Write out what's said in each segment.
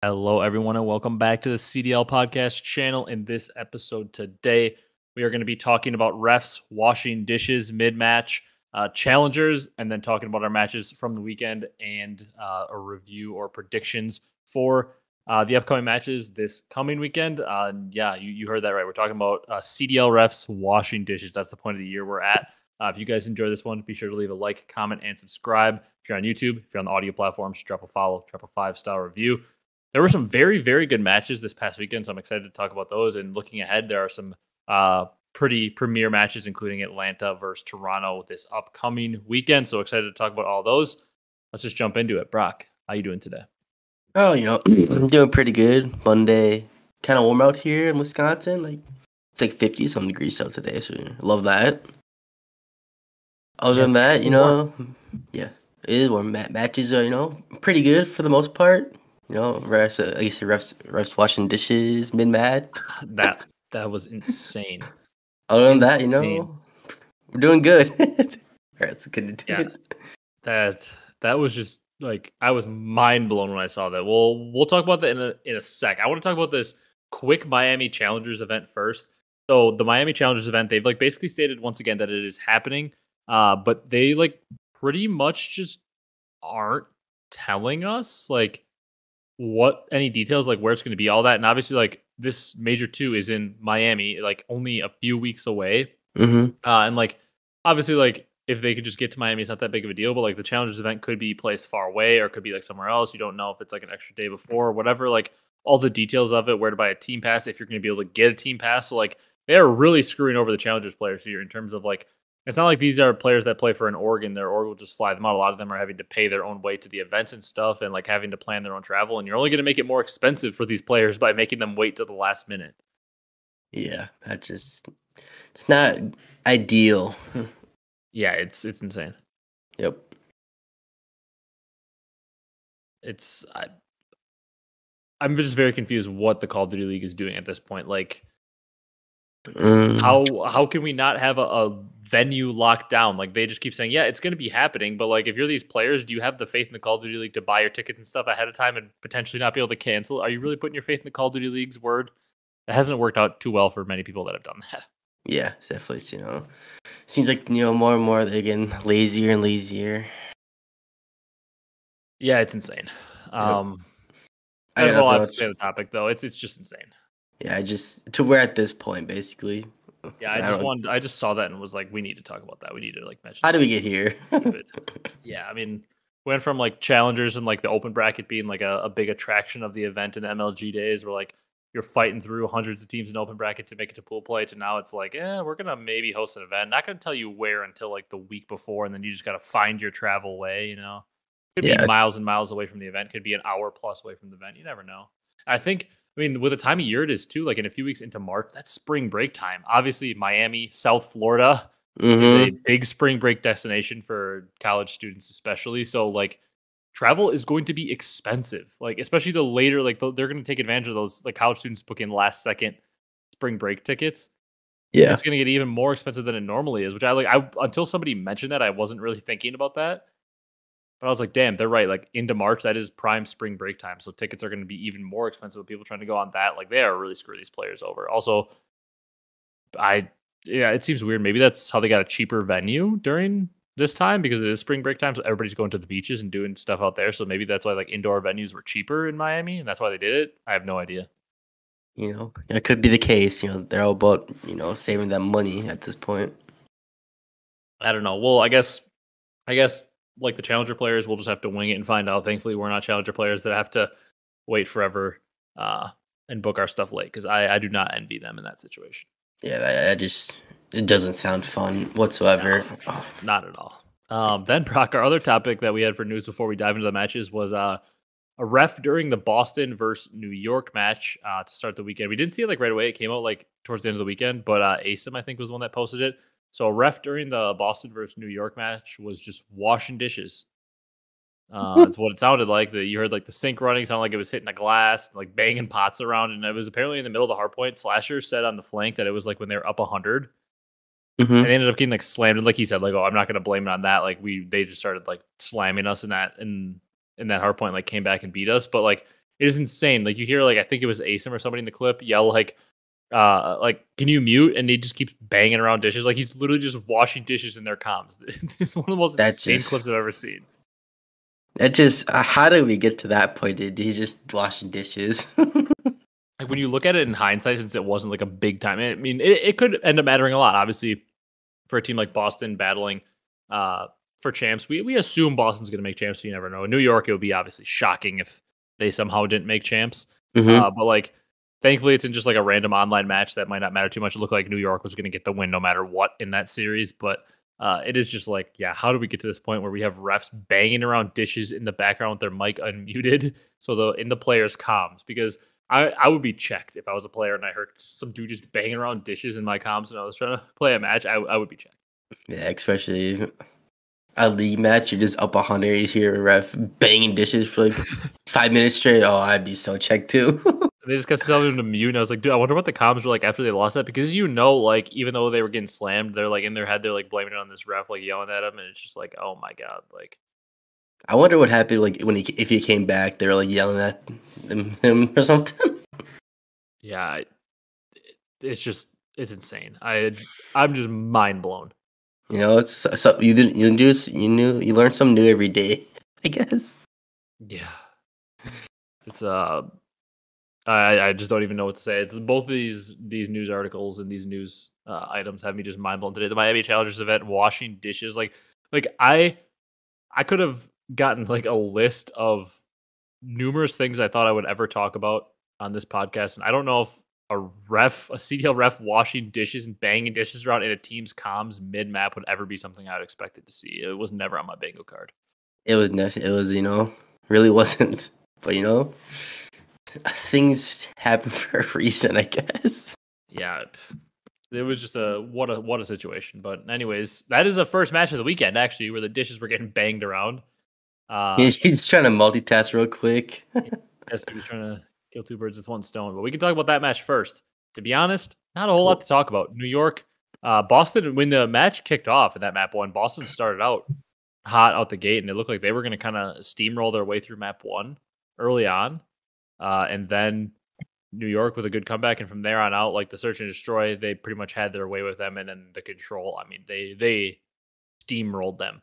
Hello, everyone, and welcome back to the CDL podcast channel. In this episode today, we are going to be talking about refs washing dishes mid-match, challengers, and then talking about our matches from the weekend and a review or predictions for the upcoming matches this coming weekend. You heard that right. We're talking about CDL refs washing dishes. That's the point of the year we're at. If you guys enjoy this one, be sure to leave a like, comment, and subscribe. If you're on YouTube, if you're on the audio platforms, drop a follow, drop a 5-star review. There were some very, very good matches this past weekend, so I'm excited to talk about those. And looking ahead, there are some pretty premier matches, including Atlanta versus Toronto this upcoming weekend. So excited to talk about all those. Let's just jump into it. Brock, how you doing today? Oh, I'm doing pretty good. Monday, kind of warm out here in Wisconsin. It's like 50-some degrees out today, so love that. Other than that, yeah, it is warm. Matches are, pretty good for the most part. Refs, like you said, refs washing dishes mid-match. That was insane. Other than that, we're doing good. That's good to do it. That was just like, I was mind blown when I saw that. We'll talk about that in a sec. I want to talk about this quick Miami Challengers event first. So the Miami Challengers event, they've like basically stated once again that it is happening, but they like pretty much just aren't telling us like what any details, like where it's going to be, all that. And obviously, like this Major 2 is in Miami, like only a few weeks away. And like obviously, like if they could just get to Miami, it's not that big of a deal. But like the Challengers event could be placed far away, or could be like somewhere else. You don't know if it's like an extra day before or whatever. Like all the details of it, where to buy a team pass, if you're going to be able to get a team pass. So like they are really screwing over the Challengers players here in terms of like, it's not like these are players that play for an org and their org will just fly them out. A lot of them are having to pay their own way to the events and stuff, and like having to plan their own travel. And you're only going to make it more expensive for these players by making them wait till the last minute. Yeah, it's not ideal. Yeah, it's insane. Yep. I'm just very confused what the Call of Duty League is doing at this point. Like, how can we not have a venue locked down? Like they just keep saying, yeah, it's going to be happening. But like, if you're these players, do you have the faith in the Call of Duty League to buy your tickets and stuff ahead of time and potentially not be able to cancel? Are you really putting your faith in the Call of Duty League's word? It hasn't worked out too well for many people that have done that. Yeah, definitely. Seems like more and more they're getting lazier and lazier. Yeah, it's insane. Yep. I don't know a lot to say on the topic though. It's just insane. Yeah, we're at this point basically. Yeah, I just saw that and was like, we need to talk about that. We need to like mention. How did we get here? Yeah, I mean, went from like challengers and like the open bracket being like a big attraction of the event in the MLG days, where like you're fighting through hundreds of teams in open bracket to make it to pool play, to now it's like, we're gonna maybe host an event. Not gonna tell you where until like the week before, and then you just gotta find your travel way. Could be miles and miles away from the event. Could be an hour plus away from the event. You never know. I mean, with the time of year it is too, like in a few weeks into March, that's spring break time. Obviously, Miami, South Florida is a big spring break destination for college students, especially. So, like, travel is going to be expensive. Like, especially the later, like, they're going to take advantage of those, like, college students booking last second spring break tickets. Yeah, it's going to get even more expensive than it normally is. Which until somebody mentioned that, I wasn't really thinking about that. But I was like, damn, they're right. Like into March, that is prime spring break time. So tickets are going to be even more expensive with people trying to go on that. Like they are really screwing these players over. Also, it seems weird. Maybe that's how they got a cheaper venue during this time, because it is spring break time. So everybody's going to the beaches and doing stuff out there. So maybe that's why like indoor venues were cheaper in Miami, and that's why they did it. I have no idea. It could be the case. They're all about, saving that money at this point. I don't know. Well, I guess like the challenger players, we'll just have to wing it and find out. Thankfully, we're not challenger players that have to wait forever and book our stuff late, because I do not envy them in that situation. Yeah, it doesn't sound fun whatsoever. No, not at all. Then, Brock, our other topic that we had for news before we dive into the matches was a ref during the Boston versus New York match to start the weekend. We didn't see it like right away. It came out like towards the end of the weekend, but Asim, I think, was the one that posted it. So a ref during the Boston versus New York match was just washing dishes. That's what it sounded like. You heard like the sink running, sounded like it was hitting a glass, like banging pots around, and it was apparently in the middle of the hard point. Slasher said on the flank that it was like when they were up 100, and they ended up getting like slammed. And like he said, like, oh, I'm not going to blame it on that. Like they just started like slamming us in that hard point, like came back and beat us. But like It is insane. Like you hear like I think it was Asim or somebody in the clip yell like can you mute, and he just keeps banging around dishes like he's literally just washing dishes in their comms. It's one of the most That insane just clips I've ever seen. that just how did we get to that point? Dude? He's just washing dishes. Like when you look at it in hindsight, since it wasn't like a big time, I mean it could end up mattering a lot. Obviously, for a team like Boston battling for champs, we assume Boston's going to make champs. So you never know. In New York, it would be obviously shocking if they somehow didn't make champs. Mm-hmm. But like, thankfully, it's in just like a random online match that might not matter too much. It looked like New York was going to get the win no matter what in that series. But it is just like, yeah, how do we get to this point where we have refs banging around dishes in the background with their mic unmuted, so in the players' comms? Because I would be checked if I was a player and I heard some dude just banging around dishes in my comms and I was trying to play a match. I would be checked. Yeah, especially a league match, you're just up 100, you hear a ref banging dishes for like 5 minutes straight. Oh, I'd be so checked too. They just kept telling him to mute, and I was like, dude, I wonder what the comms were like after they lost that, because like even though they were getting slammed, they're like in their head, they're like blaming it on this ref, like yelling at him, and it's just like, oh my god, like. I wonder what happened like when if he came back, they were like yelling at him or something. Yeah, it's insane. I'm just mind blown. You know, it's so you learn something new every day, I guess. Yeah, it's I just don't even know what to say. It's both of these news articles and these news items have me just mind blown today. The Miami Challengers event, washing dishes, like I could have gotten like a list of numerous things I thought I would ever talk about on this podcast, and I don't know if a CDL ref washing dishes and banging dishes around in a team's comms mid map would ever be something I'd expected to see. It was never on my bingo card. It was really wasn't. But things happen for a reason, I guess. Yeah, it was just what a situation. But anyways, that is the first match of the weekend actually, where the dishes were getting banged around. He's trying to multitask real quick. Yes, he was trying to kill two birds with one stone. But we can talk about that match first. To be honest, not a whole lot to talk about. New York, Boston. When the match kicked off in that map one, Boston started out hot out the gate, and it looked like they were going to kind of steamroll their way through map one early on, and then New York with a good comeback, and from there on out, like the search and destroy, they pretty much had their way with them, and then the control. I mean, they steamrolled them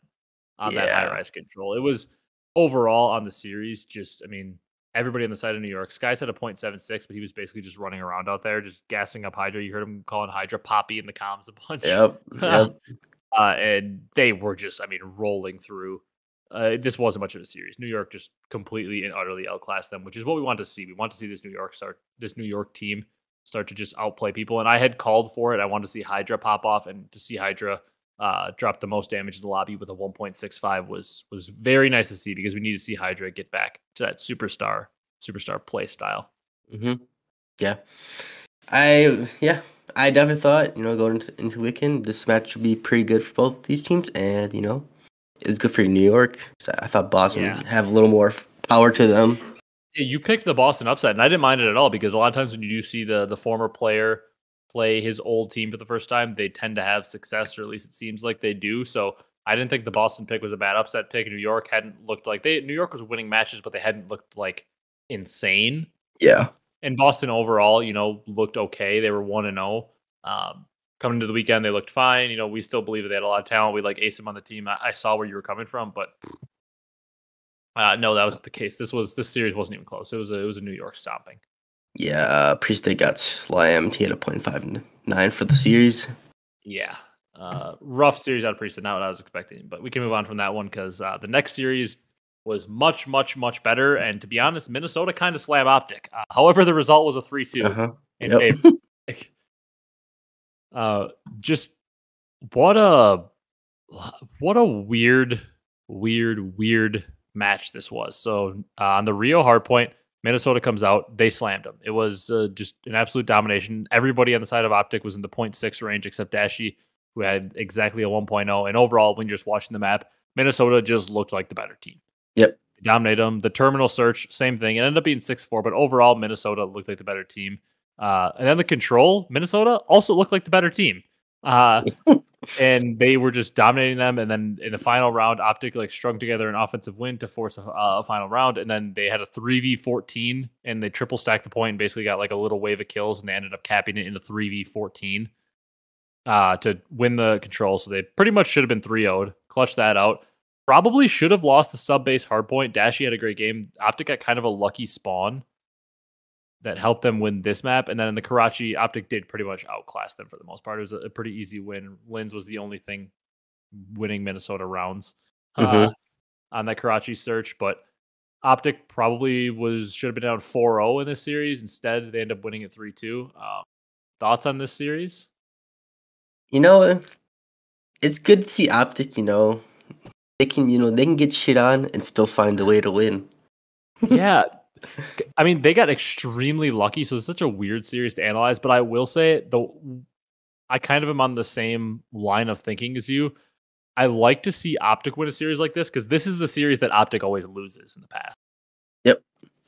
on that high rise control. It was overall on the series, just I mean, everybody on the side of New York. Skies had a .76, but he was basically just running around out there, just gassing up Hydra. You heard him calling Hydra Poppy in the comms a bunch. Yep. And they were just, I mean, rolling through. This wasn't much of a series. New York just completely and utterly outclassed them, which is what we want to see. We want to see this New York team start to just outplay people. And I had called for it. I wanted to see Hydra pop off, and to see Hydra drop the most damage in the lobby with a 1.65 was very nice to see, because we need to see Hydra get back to that superstar play style. Mm-hmm. Yeah. I definitely thought, going into weekend, this match would be pretty good for both these teams, and it was good for New York. So I thought Boston would have a little more power to them. Yeah, you picked the Boston upset, and I didn't mind it at all, because a lot of times when you do see the former player play his old team for the first time, they tend to have success, or at least it seems like they do. So I didn't think the Boston pick was a bad upset pick. New York hadn't looked like New York was winning matches, but they hadn't looked like insane. Yeah. And Boston overall, looked okay. They were 1-0. Coming into the weekend, they looked fine. We still believe that they had a lot of talent. We like Asim on the team. I saw where you were coming from, but no, that wasn't the case. This series wasn't even close. It was a New York stomping. Yeah, Priest got slammed. He had a .59 for the series. Yeah. Rough series out of Priest, not what I was expecting. But we can move on from that one, because the next series was much, much, much better. And to be honest, Minnesota kind of slammed OpTic. However, the result was a 3-2 in favor. Just what a weird match this was. So on the Rio hardpoint, Minnesota comes out, they slammed them. It was just an absolute domination. Everybody on the side of OpTic was in the .6 range except Dashy, who had exactly a 1.0. And overall, when you're just watching the map, Minnesota just looked like the better team. Yep. They dominated them. The terminal search, same thing. It ended up being 6-4, but overall, Minnesota looked like the better team. And then the control, Minnesota also looked like the better team. and they were just dominating them. And then in the final round, OpTic like strung together an offensive win to force a final round. And then they had a 3v14, and they triple stacked the point and basically got like a little wave of kills, and they ended up capping it in the 3v14 to win the control. So they pretty much should have been 3-0'd, clutched that out. Probably should have lost the sub base hardpoint. Dashy had a great game. OpTic got kind of a lucky spawn that helped them win this map. And then in the Karachi, OpTic did pretty much outclass them for the most part. It was a pretty easy win. Lins was the only thing winning Minnesota rounds on that Karachi search. But OpTic probably should have been down 4-0 in this series. Instead, they end up winning it 3-2. Thoughts on this series? You know, it's good to see OpTic, they can get shit on and still find a way to win. Yeah. I mean, they got extremely lucky, so it's such a weird series to analyze. But I will say, I kind of am on the same line of thinking as you. I like to see OpTic win a series like this, because this is the series that OpTic always loses in the past. Yep.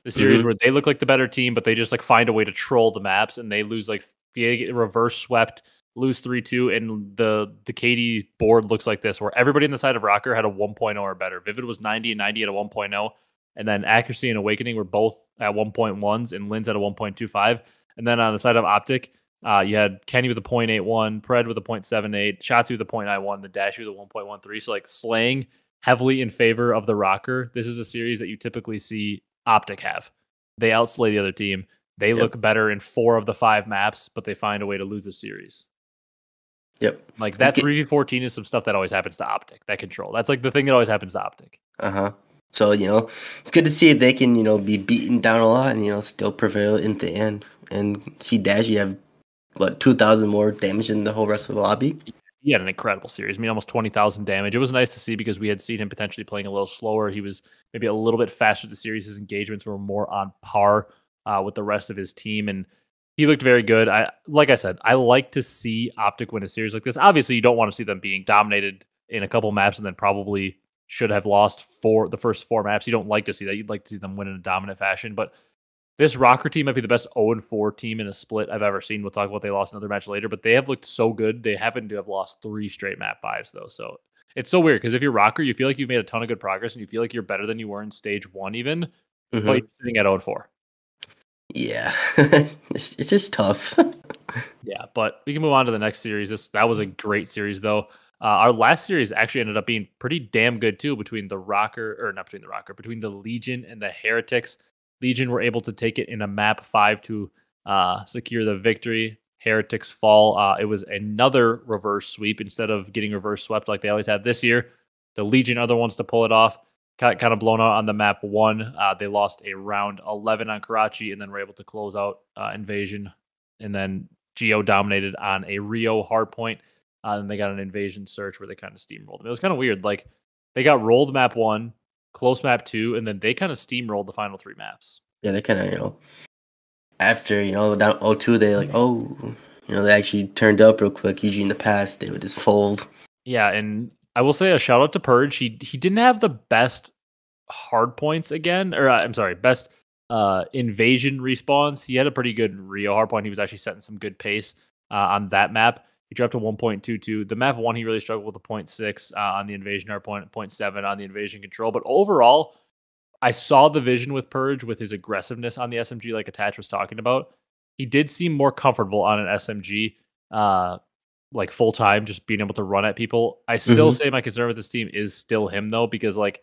The series where they look like the better team, but they just like find a way to troll the maps, and they lose they get reverse swept, lose 3-2, and the KD board looks like this, where everybody in the side of Rokkr had a 1.0 or better. Vivid was 90 and 90 at a 1.0. And then Accuracy and Awakening were both at 1.1s, and Lin's at a 1.25. And then on the side of OpTic, you had Kenny with a 0.81, Pred with a 0.78, Shotzi with a 0.91, the Dash with a 1.13. So like slaying heavily in favor of the Rokkr. This is a series that you typically see OpTic have. They outslay the other team. They look better in 4 of the 5 maps, but they find a way to lose a series. Yep. Like that 3v14 is some stuff that always happens to OpTic, that control. That's like the thing that always happens to OpTic. So, it's good to see they can, be beaten down a lot and, still prevail in the end. And see Dashy have, 2,000 more damage than the whole rest of the lobby? He had an incredible series. I mean, almost 20,000 damage. It was nice to see, because we had seen him potentially playing a little slower. He was maybe a little bit faster. The series, his engagements were more on par with the rest of his team, and he looked very good. Like I said, I like to see OpTic win a series like this. Obviously, you don't want to see them being dominated in a couple maps and then probably should have lost the first 4 maps. You don't like to see that. You'd like to see them win in a dominant fashion. But this Rokkr team might be the best 0-4 team in a split I've ever seen. We'll talk about they lost another match later, but they have looked so good. They happen to have lost 3 straight map 5s, though. So it's so weird, because if you're Rokkr, you feel like you've made a ton of good progress, and you feel like you're better than you were in stage 1 even, but you're sitting at 0-4. Yeah. It's just tough. Yeah, but we can move on to the next series. That was a great series, though. Our last series actually ended up being pretty damn good too, between the Legion and the Heretics. Legion were able to take it in a map 5 to secure the victory. Heretics fall. It was another reverse sweep instead of getting reverse swept like they always have this year. The Legion are the ones to pull it off. Kind of blown out on the map 1. They lost a round 11 on Karachi, and then were able to close out Invasion. And then Geo dominated on a Rio hardpoint. And they got an Invasion search where they kind of steamrolled them. It was kind of weird. Like, they got rolled map 1, close map 2, and then they kind of steamrolled the final 3 maps. Yeah, they kind of, after, down 0-2, they they actually turned up real quick. Usually in the past, they would just fold. Yeah, and I will say a shout out to Purge. He didn't have the best hard points again, or I'm sorry, best Invasion respawns. He had a pretty good Rio hardpoint. He was actually setting some good pace on that map. He dropped to 1.22. The map 1, he really struggled with the 0.6 on the Invasion hardpoint, 0.7 on the Invasion control. But overall, I saw the vision with Purge with his aggressiveness on the SMG, like Attach was talking about. He did seem more comfortable on an SMG, like full time, just being able to run at people. I still say my concern with this team is still him, though, because like,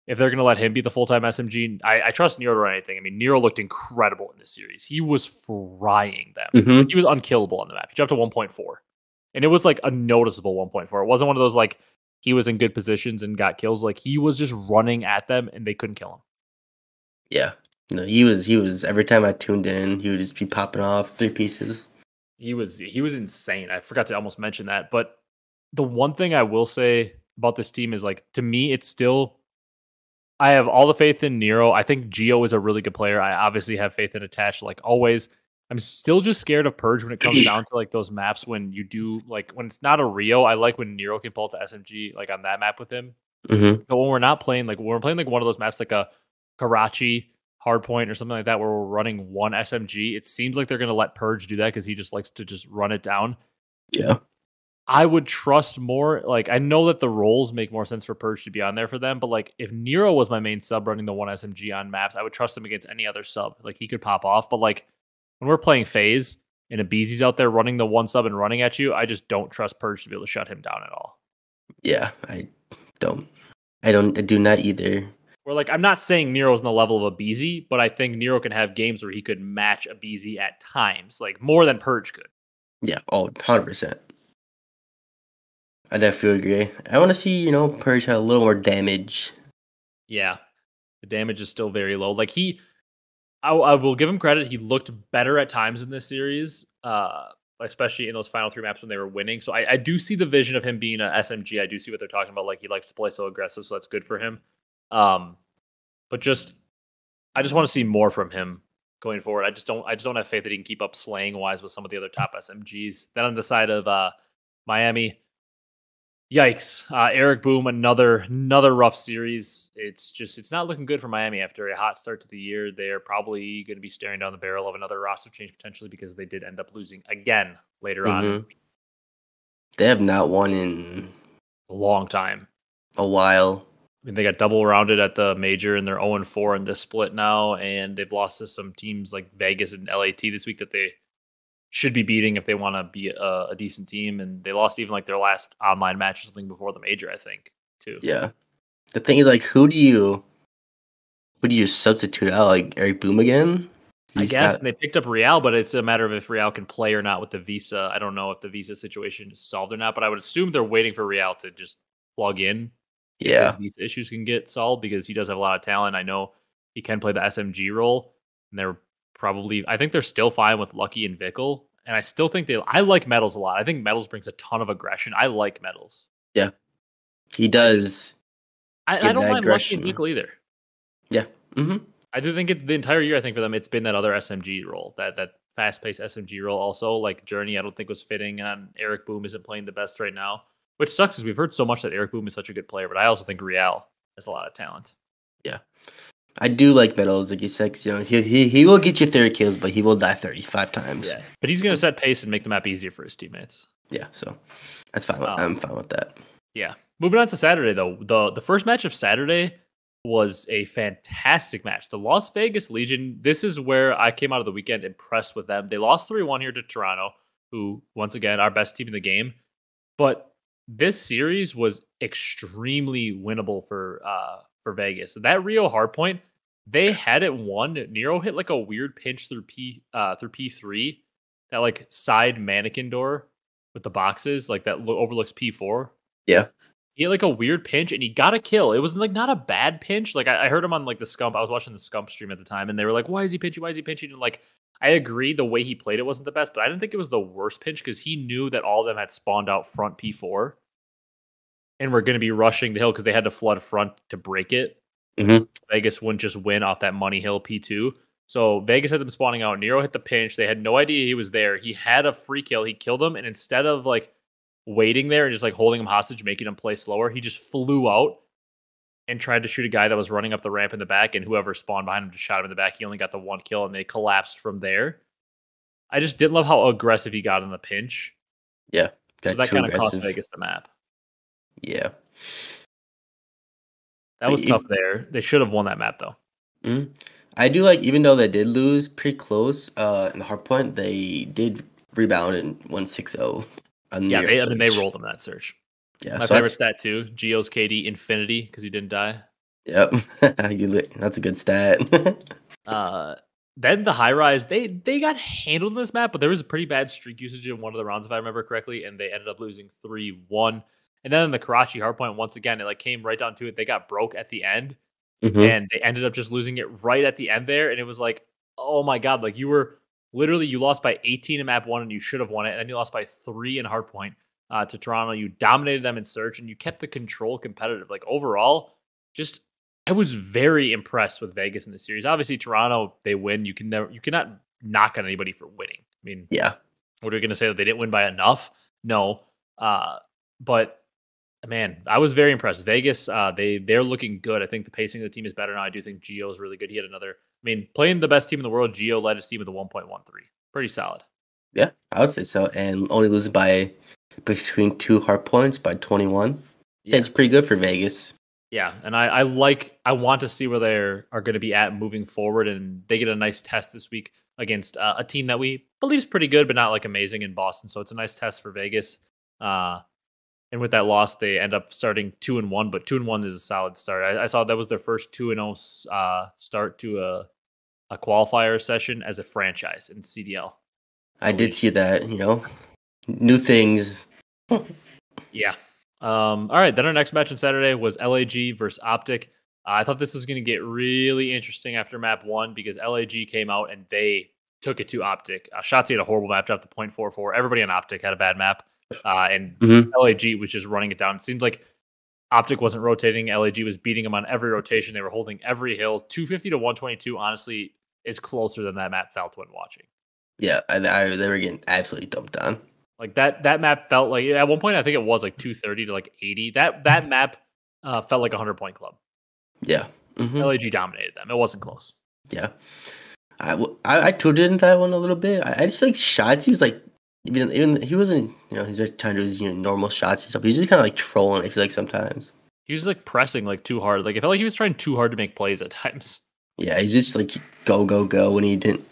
if they're going to let him be the full-time SMG, I trust Nero to run anything. I mean, Nero looked incredible in this series. He was frying them. Like, he was unkillable on the map. He jumped to 1.4. And it was like a noticeable 1.4. It wasn't one of those like he was in good positions and got kills. Like, he was just running at them and they couldn't kill him. Yeah. No, he was every time I tuned in, he would just be popping off 3 pieces. He was insane. I forgot to almost mention that. But the one thing I will say about this team is, like, to me, it's still, I have all the faith in Nero. I think Geo is a really good player. I obviously have faith in Attach, like always. I'm still just scared of Purge when it comes down to like those maps when you do, like, when it's not a Rio. I like when Nero can pull out the SMG like on that map with him. But when we're not playing, like when we're playing like one of those maps like a Karachi hardpoint or something like that where we're running one SMG, it seems like they're going to let Purge do that because he just likes to just run it down. Yeah. I would trust more. Like, I know that the roles make more sense for Purge to be on there for them, but like, if Nero was my main sub running the one SMG on maps, I would trust him against any other sub. Like, he could pop off. But like, when we're playing Faze and Abezy's out there running the one sub and running at you, I just don't trust Purge to be able to shut him down at all. Yeah, I do not either. Where like, I'm not saying Nero's on the level of Abezy, but I think Nero can have games where he could match Abezy at times, like more than Purge could. Yeah, 100%. I definitely agree. I want to see, Purge have a little more damage. Yeah, the damage is still very low. Like I will give him credit. He looked better at times in this series, especially in those final 3 maps when they were winning. So I do see the vision of him being an SMG. I do see what they're talking about. Like, he likes to play so aggressive, so that's good for him. But I just want to see more from him going forward. I just don't have faith that he can keep up slaying wise with some of the other top SMGs. Then on the side of Miami, yikes! Eric Boom, another rough series. It's not looking good for Miami after a hot start to the year. They're probably going to be staring down the barrel of another roster change potentially, because they did end up losing again later on. They have not won in A long time. A while. I mean, they got double rounded at the major, and they're 0-4 in this split now, and they've lost to some teams like Vegas and LAT this week that they should be beating if they want to be a decent team. And they lost even like their last online match or something before the major, I think, too. Yeah. The thing is, like, who do you substitute out? Like, Eric Boom again? I guess. And they picked up Real, but it's a matter of if Real can play or not with the visa. I don't know if the visa situation is solved or not, but I would assume they're waiting for Real to just plug in. Yeah. His visa issues can get solved, because he does have a lot of talent. I know he can play the SMG role, and I think they're still fine with Lucky and Vickle. And I still think I like Metals a lot. I think Metals brings a ton of aggression. I like Metals. Yeah. He does. I don't mind aggression. Lucky and Vickle either. Yeah. I do think the entire year, I think for them, it's been that other SMG role, that fast-paced SMG role. Also, like Journey, I don't think was fitting, and Eric Boom isn't playing the best right now, which sucks because we've heard so much that Eric Boom is such a good player, but I also think Real has a lot of talent. Yeah. I do like Metals. Like you said, he will get you 30 kills, but he will die 35 times. Yeah, but he's going to set pace and make the map easier for his teammates. Yeah, so that's fine. I'm fine with that. Yeah. Moving on to Saturday, though. The first match of Saturday was a fantastic match. The Las Vegas Legion, this is where I came out of the weekend impressed with them. They lost 3-1 here to Toronto, who, once again, our best team in the game. But this series was extremely winnable for Vegas. That Rio hardpoint, they had it won. Nero hit like a weird pinch through P3, that like side mannequin door with the boxes, like that overlooks P4. Yeah. He had like a weird pinch and he got a kill. It was like not a bad pinch. Like I heard him on like the Scump. I was watching the Scump stream at the time, and they were like, "Why is he pinching? Why is he pinching?" And like, I agree, the way he played it wasn't the best, but I didn't think it was the worst pinch, because he knew that all of them had spawned out front P4 and were going to be rushing the hill because they had to flood front to break it. Vegas wouldn't just win off that money hill P2. So Vegas had them spawning out. Nero hit the pinch. They had no idea he was there. He had a free kill. He killed them, and instead of like waiting there and just like holding him hostage, making him play slower, he just flew out and tried to shoot a guy that was running up the ramp in the back, and whoever spawned behind him just shot him in the back. He only got the one kill, and they collapsed from there. I just didn't love how aggressive he got in the pinch. Yeah. So that kind of cost Vegas the map. Yeah. That was tough there. They should have won that map, though. I do like, even though they did lose pretty close in the hardpoint, they did rebound and won 6-0. Yeah, they rolled him that search. Yeah, my favorite stat too, Geo's KD infinity, because he didn't die. Yep, that's a good stat. Then the high rise, they got handled in this map, but there was a pretty bad streak usage in one of the rounds, if I remember correctly, and they ended up losing 3-1. And then in the Karachi hardpoint, once again, it like came right down to it. They got broke at the end, and they ended up just losing it right at the end there. And it was like, oh my god, like you lost by 18 in map 1, and you should have won it. And then you lost by 3 in hardpoint to Toronto. You dominated them in search, and you kept the control competitive. Like overall, just I was very impressed with Vegas in this series. Obviously, Toronto, they win. You cannot knock on anybody for winning. I mean, yeah. What are we going to say, that they didn't win by enough? No. But man, I was very impressed. Vegas, they're looking good. I think the pacing of the team is better now. I do think Geo is really good. He had playing the best team in the world, Geo led his team with a 1.13. Pretty solid. Yeah, I would say so. And only losing by between 2 hard points by 21. Yeah. That's pretty good for Vegas. Yeah, and I want to see where they are going to be at moving forward, and they get a nice test this week against a team that we believe is pretty good, but not like amazing in Boston. So it's a nice test for Vegas. And with that loss, they end up starting 2-1, but 2-1 is a solid start. I saw that was their first 2-0 start to a qualifier session as a franchise in CDL. I did see that. New things. Yeah. All right. Then our next match on Saturday was LAG versus OpTic. I thought this was going to get really interesting after map 1 because LAG came out and they took it to OpTic. Shotzi had a horrible map, dropped to 0.44. Everybody on OpTic had a bad map. And LAG was just running it down. It seems like OpTic wasn't rotating. LAG was beating them on every rotation. They were holding every hill. 250 to 122, honestly, is closer than that map felt when watching. Yeah, they were getting absolutely dumped on. Like that map felt like at one point I think it was like 230 to like 80. That map felt like a 100-point club. Yeah, LAG dominated them. It wasn't close. Yeah, I tuned in that one a little bit. I just feel like shots. He was like even he wasn't he's just trying to do his normal shots and stuff. He's just kind of like trolling. I feel like sometimes he was like pressing like too hard. Like I felt like he was trying too hard to make plays at times. Yeah, he's just like go when he didn't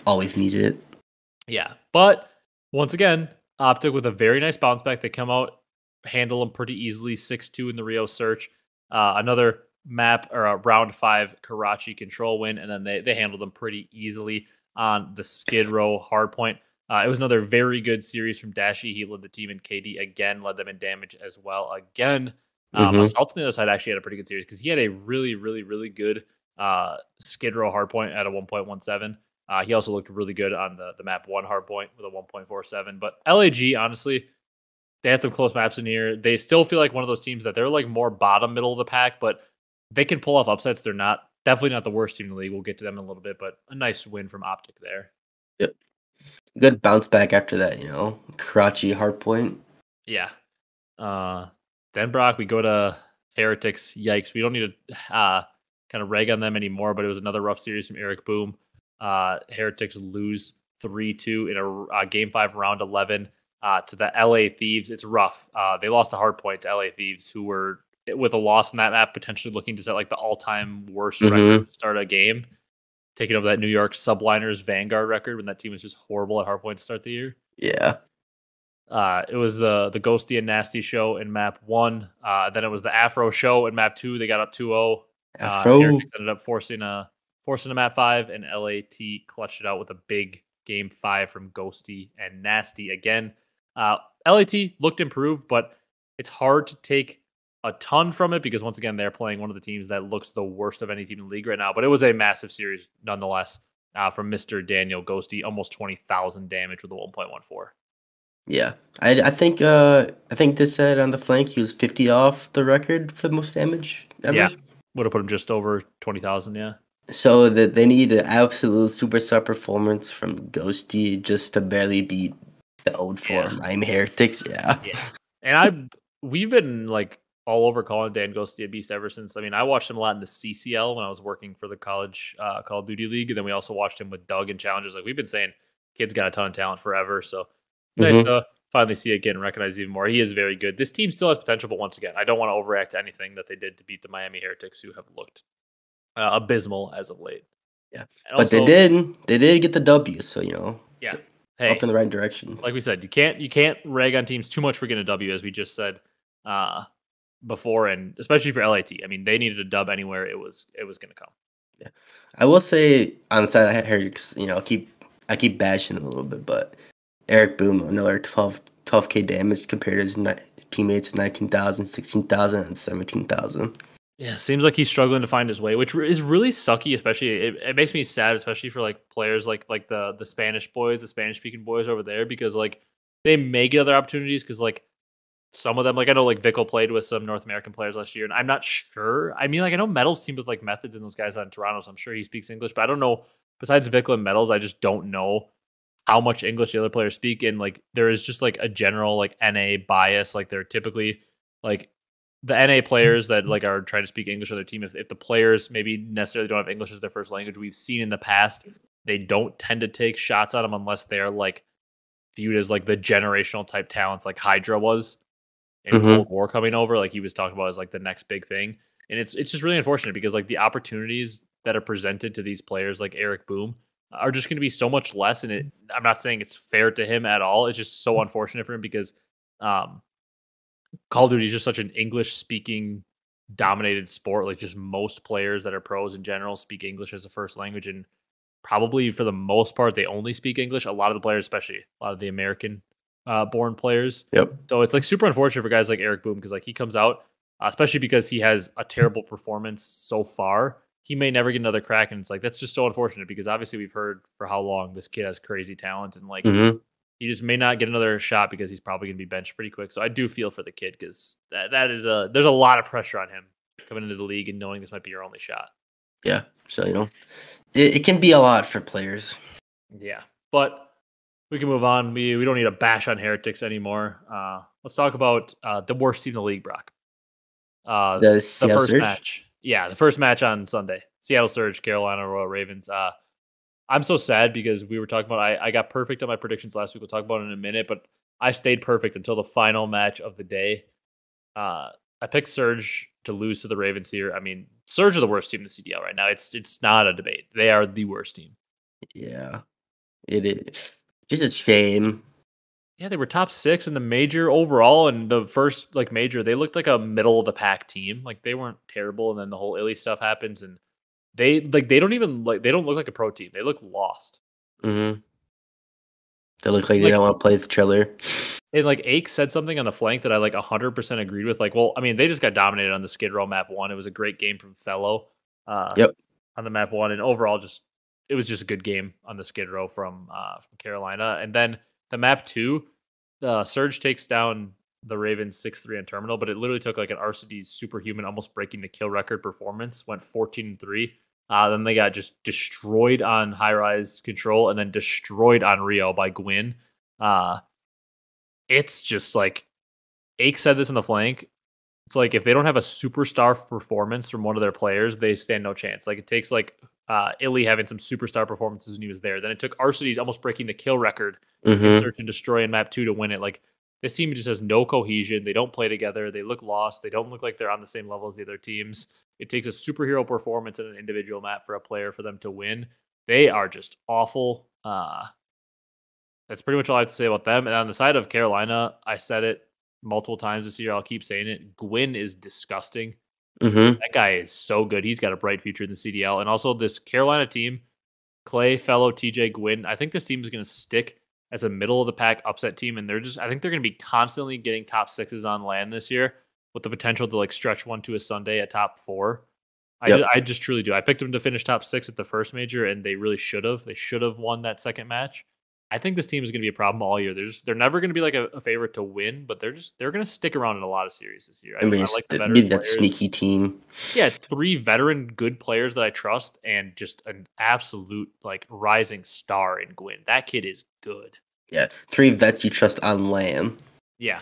always needed it. Yeah, but once again, OpTic with a very nice bounce back. They come out, handle them pretty easily, 6-2 in the Rio search. Another map or a round 5 Karachi control win, and then they handled them pretty easily on the Skid Row hardpoint. It was another very good series from Dashy. He led the team, and KD again led them in damage as well. Again, Assault on the other side actually had a pretty good series because he had a really, really, really good Skid Row hardpoint at a 1.17. He also looked really good on the map 1 hardpoint with a 1.47. But LAG, honestly, they had some close maps in here. They still feel like one of those teams that they're like more bottom middle of the pack, but they can pull off upsets. They're definitely not the worst team in the league. We'll get to them in a little bit, but a nice win from OpTic there. Yep. Good bounce back after that, Karachi hardpoint. Yeah. Then Brock, we go to Heretics. Yikes. We don't need to kind of rag on them anymore, but it was another rough series from Eric Boom. Heretics lose 3-2 in a game 5 round 11 to the LA Thieves. It's rough. They lost a hard point to LA Thieves, who were with a loss in that map potentially looking to set like the all-time worst record to start a game, taking over that New York Subliners Vanguard record when that team was just horrible at hardpoint to start the year. Yeah. It was the Ghosty and Nasty show in map 1. Then it was the Afro show in map 2. They got up 2-0. Heretics ended up forcing a map 5, and LAT clutched it out with a big game 5 from Ghosty and Nasty again. LAT looked improved, but it's hard to take a ton from it because once again they're playing one of the teams that looks the worst of any team in the league right now. But it was a massive series nonetheless from Mr. Daniel Ghosty, almost 20,000 damage with a 1.14. Yeah, I think this said on the flank he was 50 off the record for the most damage ever. Yeah, would have put him just over 20,000. Yeah. So that they need an absolute superstar performance from Ghosty just to barely beat the old form. I'm Heretics. Yeah. And we've been like all over calling Dan Ghosty a beast ever since. I mean, I watched him a lot in the CCL when I was working for the college Call of Duty League, and then we also watched him with Doug in challenges. Like we've been saying, kid's got a ton of talent forever. So nice to finally see it get recognized even more. He is very good. This team still has potential, but once again, I don't want to overreact to anything that they did to beat the Miami Heretics, who have looked abysmal as of late. Yeah, but also, they did get the W. So hey, up in the right direction. Like we said, you can't rag on teams too much for getting a W, as we just said before, and especially for LAT. I mean, they needed a dub anywhere it was going to come. Yeah, I will say on the side I Heretics, I keep bashing them a little bit, but Eric Boom, another 12K damage compared to his teammates, 19,000, 16,000, and 17,000. Yeah, seems like he's struggling to find his way, which is really sucky. Especially, it makes me sad, especially for like players like the Spanish boys, the Spanish speaking boys over there, because like they may get other opportunities. Because like some of them, like I know like Vickle played with some North American players last year, and I'm not sure. I mean, like I know Metals teamed with like Methods and those guys on Toronto, so I'm sure he speaks English, but I don't know. Besides Vickle and Metals, I just don't know how much English the other players speak. And like there is just like a general like NA bias. Like they're typically like the NA players that like are trying to speak English on their team, if the players maybe necessarily don't have English as their first language, we've seen in the past, they don't tend to take shots at them unless they're like viewed as like the generational type talents like Hydra was in Cold War coming over. Like he was talking about as like the next big thing. And it's just really unfortunate because like the opportunities that are presented to these players like Eric Boom are just going to be so much less. And I'm not saying it's fair to him at all. It's just so unfortunate for him because Call of Duty is just such an English speaking dominated sport. Like just most players that are pros in general speak English as a first language, and probably for the most part they only speak English. A lot of the players, especially a lot of the American born players. Yep. So it's like super unfortunate for guys like Eric Boom because like he comes out, especially because he has a terrible performance so far. He may never get another crack, and it's like that's just so unfortunate because obviously we've heard for how long this kid has crazy talent, and like he just may not get another shot because he's probably going to be benched pretty quick. So I do feel for the kid because there's a lot of pressure on him coming into the league and knowing this might be your only shot. Yeah. So, it can be a lot for players. Yeah. But we can move on. We don't need to bash on Heretics anymore. Let's talk about the worst team in the league, Brock. The first Surge? match. Yeah, the first match on Sunday. Seattle Surge, Carolina Royal Ravens. I'm so sad because we were talking about I got perfect on my predictions last week. We'll talk about it in a minute, but I stayed perfect until the final match of the day. I picked Surge to lose to the Ravens here. I mean, Surge are the worst team in the CDL right now. It's not a debate. They are the worst team. Yeah, it is. Just a shame. Yeah, they were top 6 in the major overall, and the first like major, they looked like a middle of the pack team. Like they weren't terrible, and then the whole Illy stuff happens, and they don't look like a pro team. They look lost. They look like they don't want to play the trailer. And like Ake said something on the flank that I like 100% agreed with. Like, well, I mean, they just got dominated on the Skid Row map 1. It was a great game from Fellow Yep. on the map 1, and overall it was just a good game on the Skid Row from Carolina. And then the map 2, the Surge takes down the Ravens 6-3 on Terminal, but it literally took like an Arcitys superhuman almost breaking the kill record performance, went 14-3. Then they got just destroyed on High Rise Control and then destroyed on Rio by Gwyn. It's just like Ake said this in the flank. It's like if they don't have a superstar performance from one of their players, they stand no chance. Like it takes like Illy having some superstar performances when he was there. Then it took Arcitys almost breaking the kill record in Search and Destroy in map 2 to win it. Like this team just has no cohesion. They don't play together. They look lost. They don't look like they're on the same level as the other teams. It takes a superhero performance in an individual map for a player for them to win. They are just awful. That's pretty much all I have to say about them. And on the side of Carolina, I said it multiple times this year. I'll keep saying it. Gwyn is disgusting. That guy is so good. He's got a bright future in the CDL. And also this Carolina team, Clay, Fellow, TJ, Gwyn. I think this team is going to stick as a middle of the pack upset team. And I think they're going to be constantly getting top 6s on land this year with the potential to like stretch one to a Sunday at top 4. I just truly do. I picked them to finish top 6 at the first major, and they really should have. They should have won that second match. I think this team is going to be a problem all year. They're never going to be like a favorite to win, but they're going to stick around in a lot of series this year. I like the veteran that sneaky team. Yeah, it's 3 veteran good players that I trust, and just an absolute like rising star in Gwyn. That kid is good. Yeah, 3 vets you trust on land. Yeah,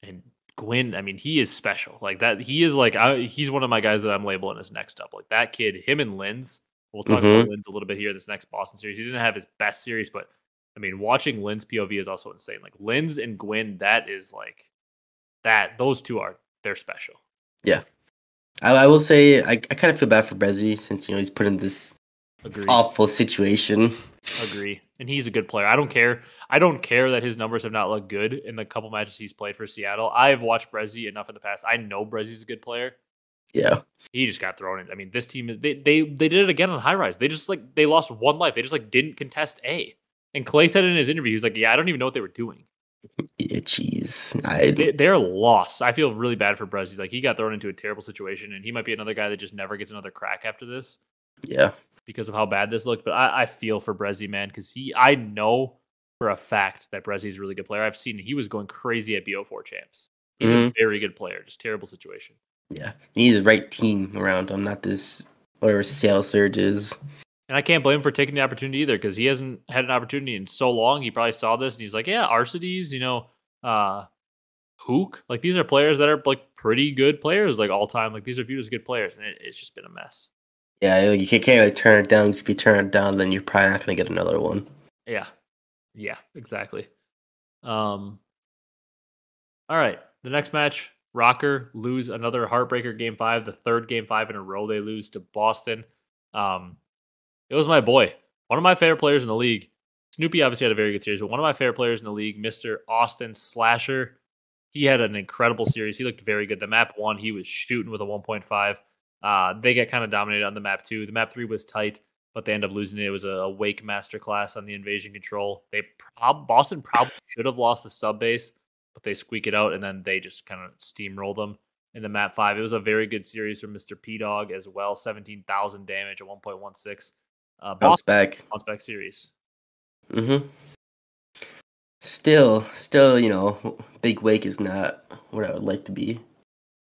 and Gwyn, I mean, he is special. Like that, he is like he's one of my guys that I'm labeling as next up. Like that kid, him and Linz. We'll talk about Linz a little bit here this next Boston series. He didn't have his best series, but I mean, watching Linz POV is also insane. Like Linz and Gwyn, that is like that. Those two they're special. Yeah, I will say I kind of feel bad for Abezy since he's put in this awful situation. Agree, and he's a good player. I don't care that his numbers have not looked good in the couple matches he's played for Seattle. I've watched Abezy enough in the past. I know Abezy's a good player. Yeah. He just got thrown in. I mean, this team they did it again on High Rise. They just they lost one life. They just didn't contest A. And Clay said in his interview, he's like, "Yeah, I don't even know what they were doing." Yeah, jeez. They're lost. I feel really bad for Abezy. Like he got thrown into a terrible situation, and he might be another guy that just never gets another crack after this. Yeah. Because of how bad this looked. But I feel for Abezy, man, because I know for a fact that Brezy's a really good player. I've seen he was going crazy at BO4 champs. He's a very good player. Just terrible situation. Yeah, he needs the right team around him, not this whatever Seattle Surge is. And I can't blame him for taking the opportunity either, because he hasn't had an opportunity in so long. He probably saw this and he's like, yeah, Arcitys, Hook. Like these are players that are like pretty good players, like all time. Like these are viewed as good players, and it's just been a mess. Yeah, you can't really turn it down, because if you turn it down, then you're probably not going to get another one. Yeah. Yeah, exactly. All right. The next match, Rokkr lose another heartbreaker game 5, the third game 5 in a row they lose to Boston. Um, it was my boy, one of my favorite players in the league. Snoopy obviously had a very good series, but one of my favorite players in the league, Mr. Austin Slasher, he had an incredible series. He looked very good. The map 1, he was shooting with a 1.5. They get kind of dominated on the map 2. The map 3 was tight, but they end up losing it. It was a Wake masterclass on the invasion control. Boston probably should have lost the sub base, but they squeak it out, and then they just kind of steamroll them in the map 5. It was a very good series from Mr. P Dog as well. 17,000 damage at 1.16. Bounce Boston back. bounce back series. Mm-hmm. Still, Big Wake is not what I would like to be.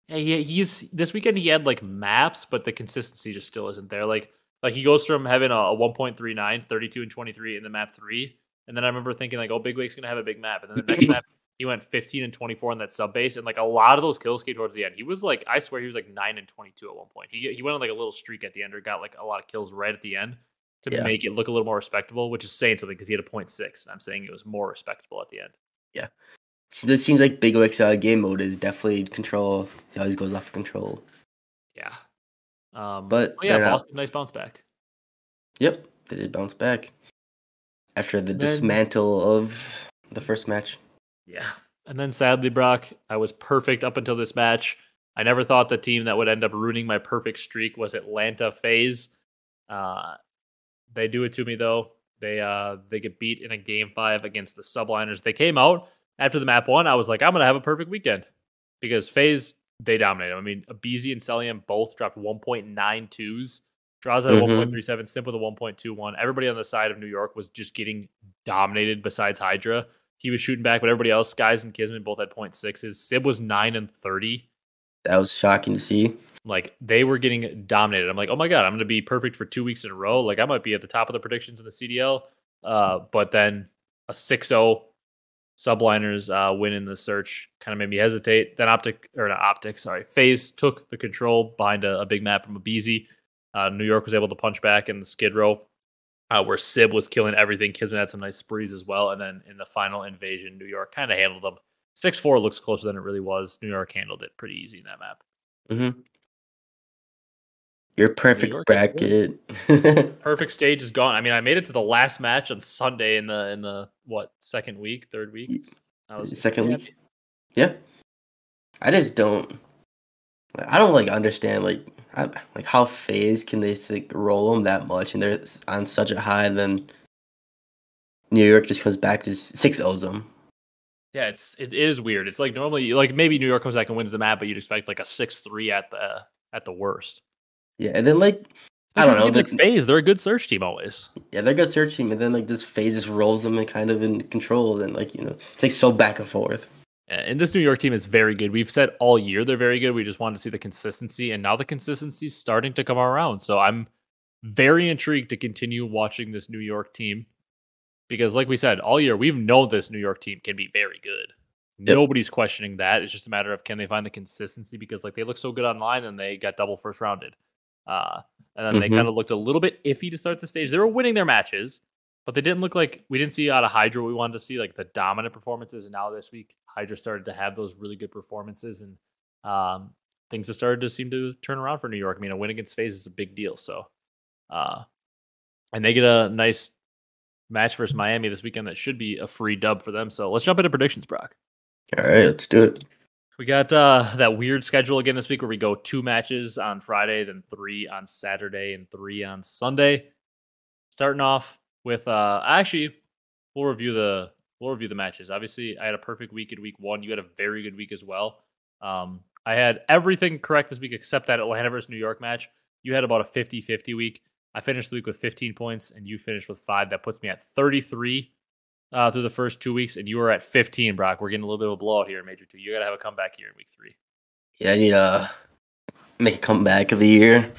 Yeah, he's this weekend he had like maps, but the consistency just still isn't there. Like he goes from having a 1.39, 32 and 23 in the map 3, and then I remember thinking like, oh, Big Wake's gonna have a big map, and then the next map he went 15 and 24 on that sub base, and like a lot of those kills came towards the end. He was like, I swear he was like 9 and 22 at one point. He went on like a little streak at the end, or got like a lot of kills right at the end to Yeah. make it look a little more respectable, which is saying something because he had a 0.6. I'm saying it was more respectable at the end. Yeah. This seems like Big Wake's game mode is definitely control. He always goes off control. Yeah. But yeah, they're Boston, not. nice bounce back. Yep, they did bounce back after the And then, dismantle of the first match. yeah. And then sadly, Brock, I was perfect up until this match. I never thought the team that would end up ruining my perfect streak was Atlanta Faze. They do it to me though. They get beat in a game 5 against the Subliners. They came out after the map 1. I was like, I'm gonna have a perfect weekend because Faze, they dominated. I mean, Abezy and Cellium both dropped 1.92s. Draws at a 1.37, Simp with a 1.21. Everybody on the side of New York was just getting dominated besides Hydra. He was shooting back, but everybody else, Guys and Kismet, both had 0.6s. Sib was 9 and 30. That was shocking to see. Like they were getting dominated. I'm like, oh my god, I'm going to be perfect for 2 weeks in a row. Like I might be at the top of the predictions in the CDL. But then a 6-0 Subliners win in the search kind of made me hesitate. Then Faze took the control behind a big map from Abezy. New York was able to punch back in the skid row, where Sib was killing everything. Kismet had some nice sprees as well. And then in the final invasion, New York kind of handled them. 6-4 looks closer than it really was. New York handled it pretty easy in that map. Mm-hmm. Your perfect bracket. Perfect stage is gone. I mean, I made it to the last match on Sunday in the second week, third week. Second week. Yeah. I just don't. I don't understand how Faze can they roll them that much and they're on such a high, and then New York just comes back just 6-0s them. Yeah, it is weird. It's like normally maybe New York comes back and wins the map, but you'd expect like a 6-3 at the worst. Yeah, and then I don't know. Like Faze, they're a good search team always. Yeah, they're a good search team, and then this Faze just rolls them and kind of in control, and it's like so back and forth. And this New York team is very good. We've said all year they're very good. We just wanted to see the consistency, and now the consistency is starting to come around. So I'm very intrigued to continue watching this New York team because, like we said, all year we've known this New York team can be very good. Yep. Nobody's questioning that. It's just a matter of can they find the consistency because they look so good online and they got double first rounded. And then they kind of looked a little bit iffy to start the stage. They were winning their matches, but they didn't look like we didn't see out of Hydra what we wanted to see, like the dominant performances. And now this week, Hydra started to have those really good performances, and things have started to seem to turn around for New York. I mean, a win against Faze is a big deal. So, and they get a nice match versus Miami this weekend that should be a free dub for them. So let's jump into predictions, Brock. All right, let's do it. We got that weird schedule again this week where we go 2 matches on Friday, then 3 on Saturday, and 3 on Sunday. Starting off with actually, we'll review the matches. Obviously, I had a perfect week in week 1. You had a very good week as well. I had everything correct this week except that Atlanta versus New York match. You had about a 50-50 week. I finished the week with 15 points, and you finished with 5. That puts me at 33 through the first 2 weeks, and you were at 15, Brock. We're getting a little bit of a blowout here in Major 2. You got to have a comeback here in week 3. Yeah, I need to make a comeback of the year.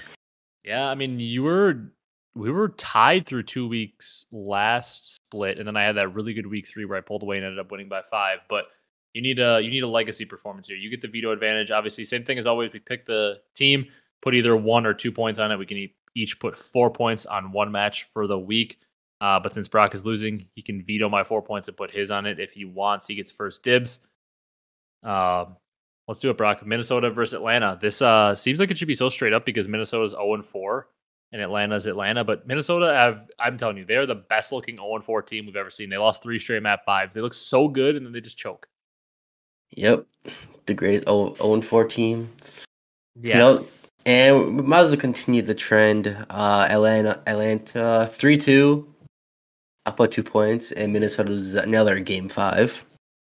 Yeah, I mean, we were tied through 2 weeks last split, and then I had that really good week 3 where I pulled away and ended up winning by 5. But you need a legacy performance here. You get the veto advantage. Obviously, same thing as always. We pick the team, put either 1 or 2 points on it. We can each put 4 points on one match for the week. But since Brock is losing, he can veto my 4 points and put his on it if he wants. He gets first dibs. Let's do it, Brock. Minnesota versus Atlanta. This seems like it should be so straight up because Minnesota's 0-4 and Atlanta's Atlanta. But Minnesota, I'm telling you, they're the best looking 0-4 team we've ever seen. They lost 3 straight map 5s. They look so good, and then they just choke. Yep. The greatest 0-4 team. Yeah. And we might as well continue the trend. Atlanta 3-2. I'll put 2 points, and Minnesota's another game 5.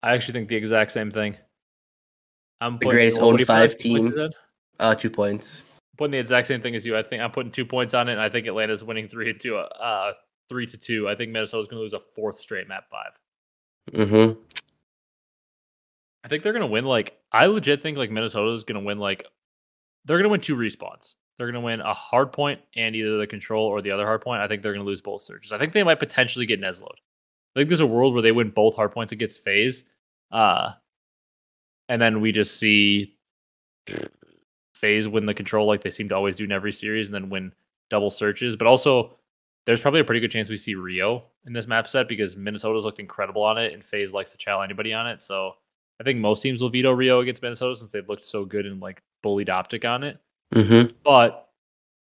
I actually think the exact same thing. I'm The greatest 0-5 team. 2 points. I'm putting the exact same thing as you. I think I'm putting 2 points on it, and I think Atlanta's winning 3-2. 3-2. I think Minnesota's going to lose a 4th straight map 5. Mm-hmm. I think they're going to win. I legit think Minnesota's going to win. They're going to win 2 respawns. They're going to win a hard point and either the control or the other hard point. I think they're going to lose both searches. I think they might potentially get Neslo'd. I think there's a world where they win both hard points against Faze. And then we just see Faze win the control like they seem to always do in every series and then win double searches. But also, there's probably a pretty good chance we see Rio in this map set because Minnesota's looked incredible on it and Faze likes to chow anybody on it. So I think most teams will veto Rio against Minnesota since they've looked so good and bullied OpTic on it. Mm-hmm. But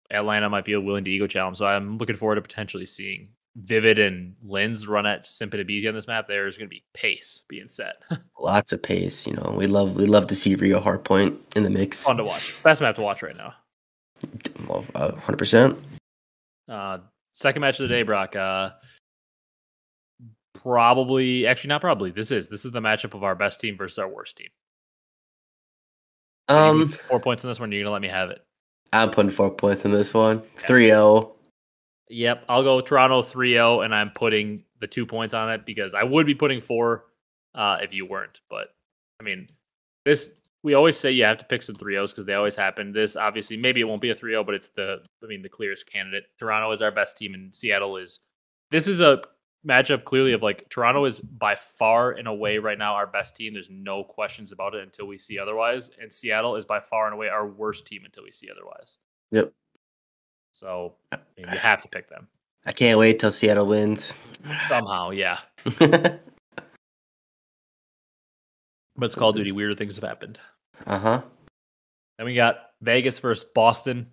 Atlanta might be willing to ego challenge. So I'm looking forward to potentially seeing Vivid and Linz run at Simp and Abezy on this map. There's going to be pace being set. Lots of pace. We love to see Rio Hardpoint in the mix. Fun to watch. Best map to watch right now. 100%. Second match of the day, Brock. Probably, actually not probably. This is the matchup of our best team versus our worst team. 4 points in this one. You're gonna let me have it. I'm putting 4 points in this one. 3-0. Yep, I'll go Toronto 3-0, and I'm putting the 2 points on it because I would be putting 4 if you weren't. But I mean, we always say you have to pick some 3-0s because they always happen. This obviously maybe it won't be a 3-0, but it's the clearest candidate. Toronto is our best team, and Seattle is. This is a matchup clearly of Toronto is by far and away right now our best team. There's no questions about it until we see otherwise. And Seattle is by far and away our worst team until we see otherwise. Yep. So you have to pick them. I can't wait till Seattle wins. Somehow, yeah. But it's Call of Duty. Weirder things have happened. Uh-huh. Then we got Vegas versus Boston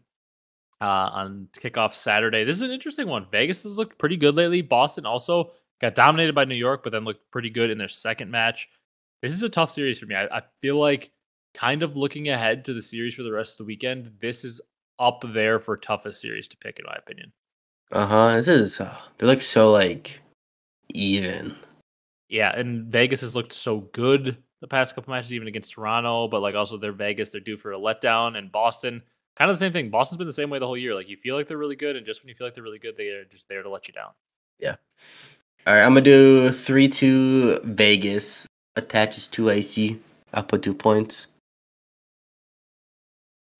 on kickoff Saturday. This is an interesting one. Vegas has looked pretty good lately. Boston also got dominated by New York, but then looked pretty good in their second match. This is a tough series for me. I feel like kind of looking ahead to the series for the rest of the weekend, this is up there for toughest series to pick, in my opinion. This is they look so even. Yeah, and Vegas has looked so good the past couple matches, even against Toronto, but also they're Vegas, they're due for a letdown, and Boston, kind of the same thing. Boston's been the same way the whole year. You feel like they're really good, and just when you feel like they're really good, they are just there to let you down. Yeah. All right, I'm gonna do 3-2 Vegas. Attaches to AC. I'll put 2 points.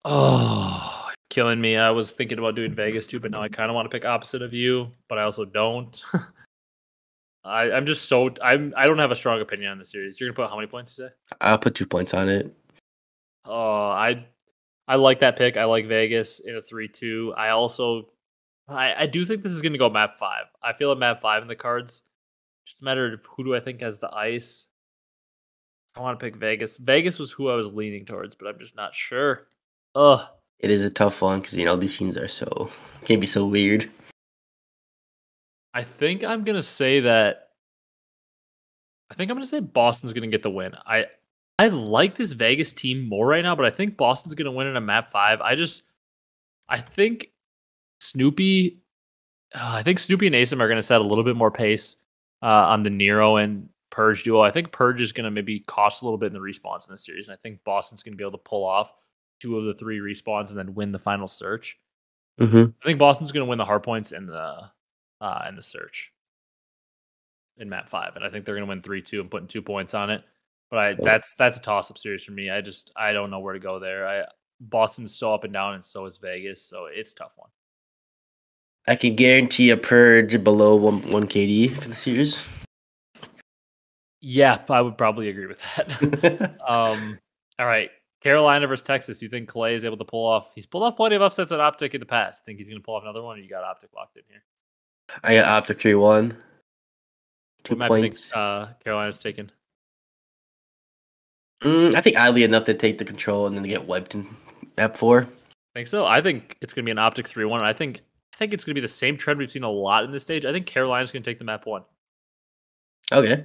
Oh, killing me. I was thinking about doing Vegas too, but now I kind of want to pick opposite of you, but I also don't. I'm just so I don't have a strong opinion on the series. You're gonna put how many points you say? I'll put 2 points on it. Oh, I like that pick. I like Vegas in a 3-2. I do think this is gonna go map 5. I feel a map 5 in the cards. Just a matter of who do I think has the ice. I want to pick Vegas. Vegas was who I was leaning towards, but I'm just not sure. Ugh. It is a tough one because these teams are can be so weird. I think I'm gonna say that. I think I'm gonna say Boston's gonna get the win. I like this Vegas team more right now, but I think Boston's gonna win in a map 5. I think Snoopy. I think Snoopy and Asim are gonna set a little bit more pace on the Nero and Purge duo. I think Purge is gonna maybe cost a little bit in the respawns in this series, and I think Boston's gonna be able to pull off 2 of the 3 respawns and then win the final search. Mm-hmm. I think Boston's gonna win the hard points and the search in map 5, and I think they're going to win 3-2 and putting 2 points on it. But that's a toss-up series for me. I don't know where to go there. Boston's so up and down, and so is Vegas, so it's a tough one. I can guarantee a Purge below 1 KD for the series. Yeah, I would probably agree with that. All right, Carolina versus Texas. You think Clay is able to pull off? He's pulled off plenty of upsets on OpTic in the past. Think he's going to pull off another one, or you got OpTic locked in here? I got OpTic 3-1. 2 What map do you think points. Carolina's taking? I think oddly enough they take the control and then they get wiped in map 4. I think so. I think it's going to be an OpTic 3-1. I think it's going to be the same trend we've seen a lot in this stage. I think Carolina's going to take the map 1. Okay.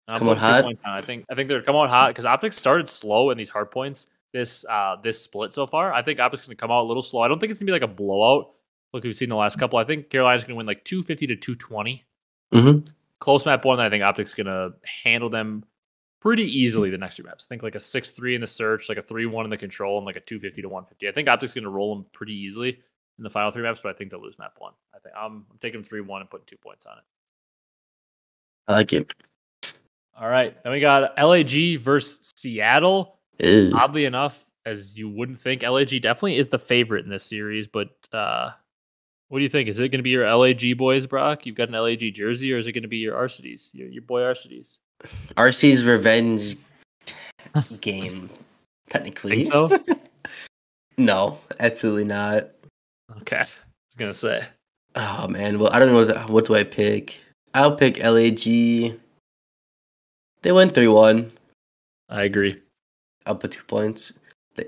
I'm Come on putting 2 hot. points on. I think they're coming out hot because OpTic started slow in these hard points. This split so far. I think OpTic's going to come out a little slow. I don't think it's going to be like a blowout like we've seen the last couple. I think Carolina's going to win like 250 to 220. Close map 1. I think OpTic's going to handle them pretty easily the next 2 maps. I think like a 6-3 in the search, like a 3-1 in the control, and like a 250 to 150. I think OpTic's going to roll them pretty easily in the final 3 maps, but I think they'll lose map 1. I think I'm taking 3-1 and putting 2 points on it. I like it. All right. Then we got LAG versus Seattle. Ew. Oddly enough, as you wouldn't think, LAG definitely is the favorite in this series. But what do you think? Is it going to be your LAG boys, Brock? You've got an LAG jersey, or is it going to be your Arcitys, your boy Arcitys? RC's revenge game, technically. Think so? No, absolutely not. Okay. I was going to say. Oh, man. Well, I don't know what do I pick. I'll pick LAG. They win 3-1. I agree. I'll put 2 points.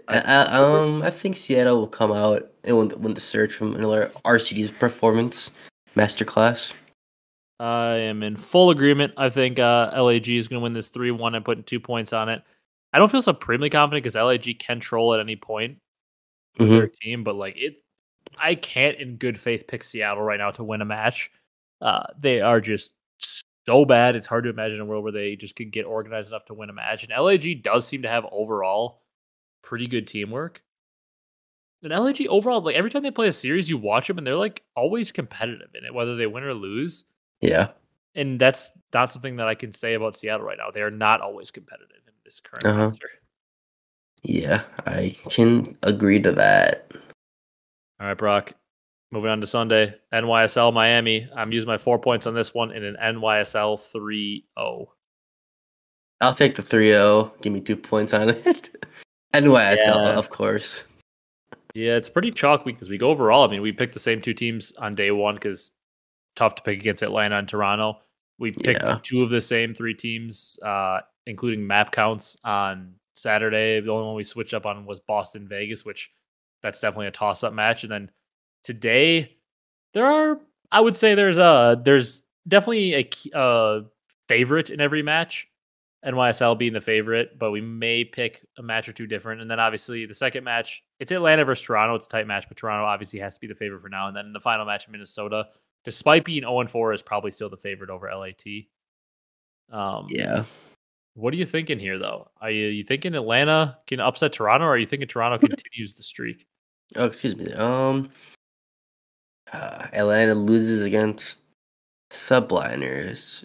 I think Seattle will come out and win the search from another RCD's performance masterclass. I am in full agreement. I think LAG is going to win this 3-1. I'm putting 2 points on it. I don't feel supremely confident because LAG can troll at any point with their team, but like I can't in good faith pick Seattle right now to win a match. They are just so bad. It's hard to imagine a world where they just could get organized enough to win a match. And LAG does seem to have overall pretty good teamwork. And LAG overall, like every time they play a series, you watch them and they're like always competitive in it, whether they win or lose. Yeah. And that's not something that I can say about Seattle right now. They are not always competitive in this current roster. Yeah, I can agree to that. All right, Brock. Moving on to Sunday, NYSL Miami. I'm using my 4 points on this one in an NYSL 3-0. I'll take the 3-0. Give me 2 points on it. NYSL, of course. Yeah, it's pretty chalk week this week. Overall, I mean, we picked the same 2 teams on day 1 because tough to pick against Atlanta and Toronto. We picked 2 of the same 3 teams, including map counts on Saturday. The only one we switched up on was Boston Vegas, which that's definitely a toss-up match. And then today, I would say there's definitely a favorite in every match. NYSL being the favorite, but we may pick a match or 2 different. And then obviously the second match, it's Atlanta versus Toronto. It's a tight match, but Toronto obviously has to be the favorite for now. And then the final match in Minnesota, despite being 0-4, is probably still the favorite over LAT. Yeah. What are you thinking here, though? Are you thinking Atlanta can upset Toronto, or are you thinking Toronto continues the streak? Oh, excuse me. Atlanta loses against Subliners.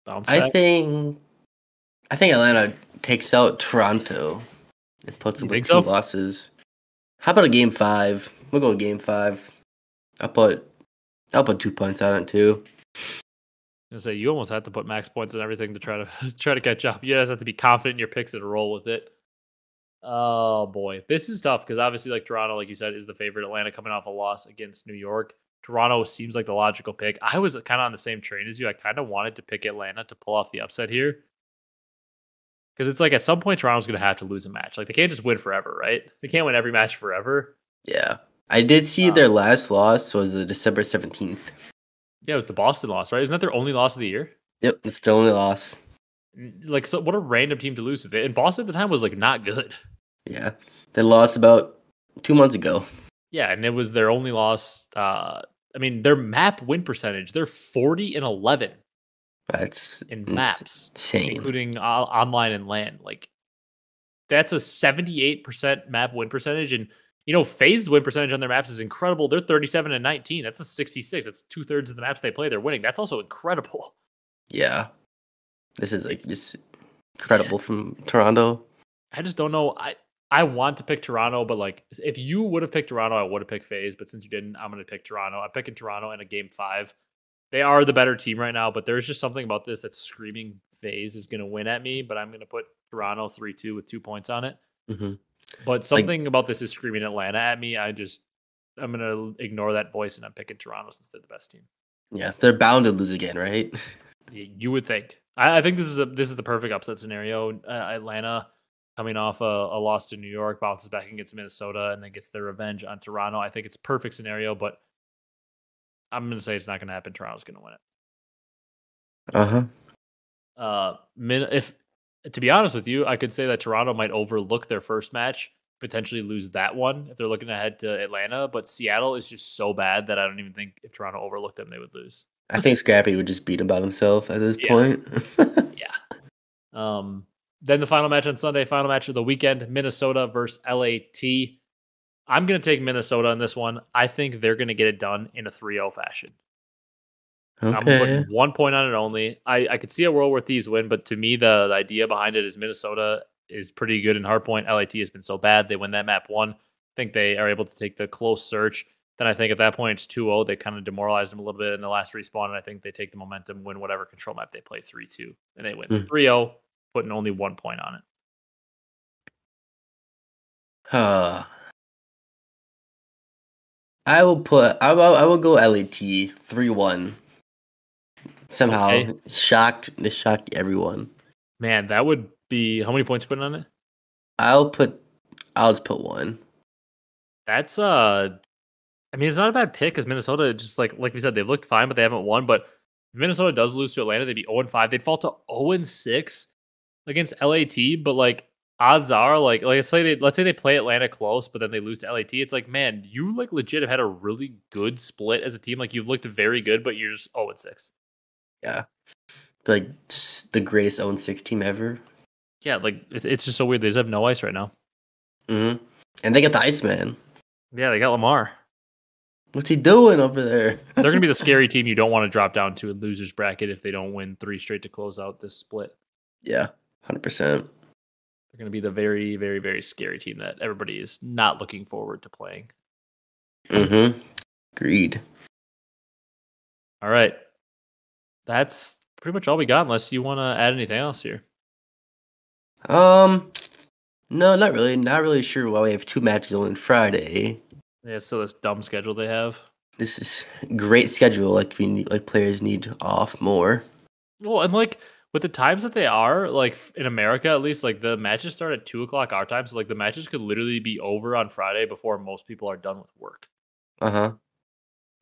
I think Atlanta takes out Toronto. It puts them with 2 losses. How about a game 5? We'll go game 5. I'll put 2 points on it too. I was gonna say you almost had to put max points and everything to try to catch up. You guys have to be confident in your picks and roll with it. Oh boy, this is tough because obviously, like Toronto, like you said, is the favorite. Atlanta coming off a loss against New York. Toronto seems like the logical pick. I was kind of on the same train as you. I kind of wanted to pick Atlanta to pull off the upset here. Because it's like at some point, Toronto's going to have to lose a match. Like they can't just win forever, right? They can't win every match forever. Yeah. I did see their last loss was December 17th. Yeah, it was the Boston loss, right? Isn't that their only loss of the year? Yep, it's their only loss. Like, so what a random team to lose with it. And Boston at the time was like not good. Yeah. They lost about 2 months ago. Yeah, and it was their only loss. I mean, their map win percentage, they're 40-11. That's in maps, insane. Including online and LAN. Like, that's a 78% map win percentage. And, Faze's win percentage on their maps is incredible. They're 37-19. That's a 66. That's 2/3 of the maps they play. They're winning. That's also incredible. Yeah. This is just incredible from Toronto. I just don't know. I want to pick Toronto, but like if you would have picked Toronto, I would have picked Faze. But since you didn't, I'm going to pick Toronto. I'm picking Toronto in a game 5. They are the better team right now, but there's just something about this that's screaming Faze is going to win at me. But I'm going to put Toronto 3-2 with 2 points on it. Mm-hmm. But something about this is screaming Atlanta at me. ignore that voice and I'm picking Toronto since they're the best team. Yeah, they're bound to lose again, right? You would think. I think this is the perfect upset scenario. Atlanta coming off a loss to New York, bounces back against Minnesota, and then gets their revenge on Toronto. I think it's a perfect scenario, but I'm going to say it's not going to happen. Toronto's going to win it. If to be honest with you, I could say that Toronto might overlook their first match, potentially lose that one if they're looking ahead to Atlanta. But Seattle is just so bad that I don't even think if Toronto overlooked them, they would lose. I think Scrappy would just beat him by himself at this point. Yeah. Then the final match on Sunday, final match of the weekend, Minnesota versus LAT. I'm going to take Minnesota in this one. I think they're going to get it done in a 3-0 fashion. Okay. I'm putting 1 point on it only. I could see a world where Thieves win, but to me, the idea behind it is Minnesota is pretty good in hardpoint. LAT has been so bad. They win that map 1. I think they are able to take the close search. Then I think at that point it's 2-0. They kind of demoralized them a little bit in the last respawn, and I think they take the momentum, win whatever control map they play 3-2, and they win 3-0, putting only 1 point on it. I will go LAT 3-1. Somehow Okay. shock everyone. Man, that would be how many points you putting on it? I'll just put 1. That's I mean, it's not a bad pick because Minnesota just like we said, they've looked fine, but they haven't won. But if Minnesota does lose to Atlanta, they'd be 0-5. They'd fall to 0-6 against LAT. But like odds are, like let's say they play Atlanta close, but then they lose to LAT. It's like, man, you like legit have had a really good split as a team. Like you've looked very good, but you're just 0-6. Yeah, like the greatest 0-6 team ever. Yeah, like it's just so weird. They just have no ice right now. And they got the Iceman. Yeah, they got Lamar. What's he doing over there? They're going to be the scary team you don't want to drop down to a loser's bracket if they don't win 3 straight to close out this split. Yeah, 100%. They're going to be the very, very, very scary team that everybody is not looking forward to playing. Agreed. All right. That's pretty much all we got, unless you want to add anything else here. No, not really. Not really sure why we have 2 matches on Friday. Yeah, so this dumb schedule they have. This is great schedule. Like players need off more. Well, and like with the times that they are, like in America at least, like the matches start at 2:00 our time, so like the matches could literally be over on Friday before most people are done with work.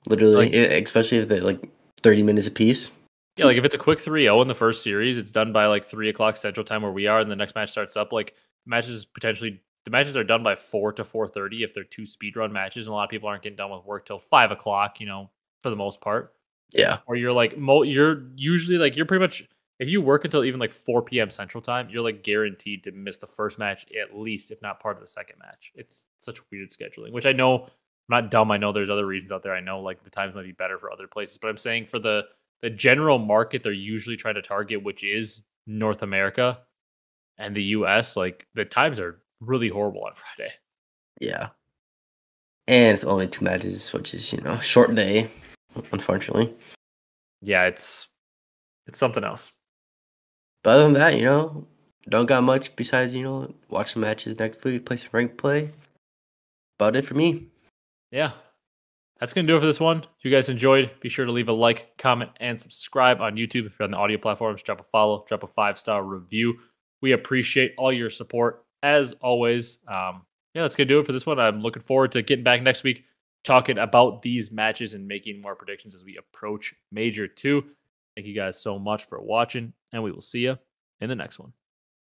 Literally, especially if they're like 30 minutes apiece. Yeah, like if it's a quick 3-0 in the first series, it's done by like 3:00 Central Time where we are, and the next match starts up. Like the matches are done by 4 to 4:30 if they're 2 speedrun matches, and a lot of people aren't getting done with work till 5:00. For the most part. Yeah. Or you're like you're usually like you're pretty much if you work until even like 4 p.m. Central Time, you're like guaranteed to miss the first match at least, if not part of the second match. It's such weird scheduling, which I know I'm not dumb. I know there's other reasons out there. I know like the times might be better for other places, but I'm saying for the general market, they're usually trying to target, which is North America and the US. Like the times are really horrible on Friday. Yeah. And it's only 2 matches, which is, short day, unfortunately. Yeah, it's something else. But other than that, don't got much besides, watch the matches next week, play some ranked play. About it for me. Yeah. That's going to do it for this one. If you guys enjoyed, be sure to leave a like, comment, and subscribe on YouTube. If you're on the audio platforms, drop a follow, drop a 5-star review. We appreciate all your support, as always. That's going to do it for this one. I'm looking forward to getting back next week, talking about these matches and making more predictions as we approach Major 2. Thank you guys so much for watching, and we will see you in the next one.